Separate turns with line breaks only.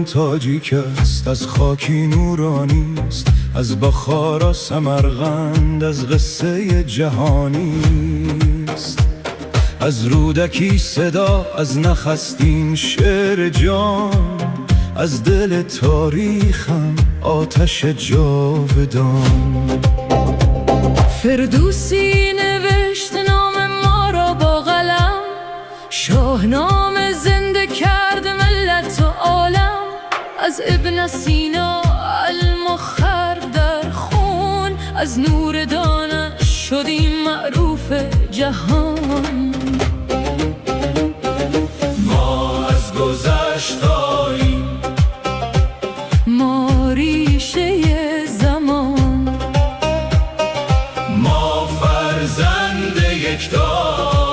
ایران تاجیک است، از خاکی نورانی است، از بخارا سمرقند، از قصه جهانی است. از رودکی صدا، از نخستین شعر جان، از دل تاریخم آتش جاودان.
فردوسی نوشت نام ما را با قلم، شاهنامه زنده کرد ملت و عالم. از ابن سینا المخر در خون، از نور دانش شدیم معروف جهان.
ما از گذشتاییم،
ما ریشه زمان،
ما فرزند یک دار.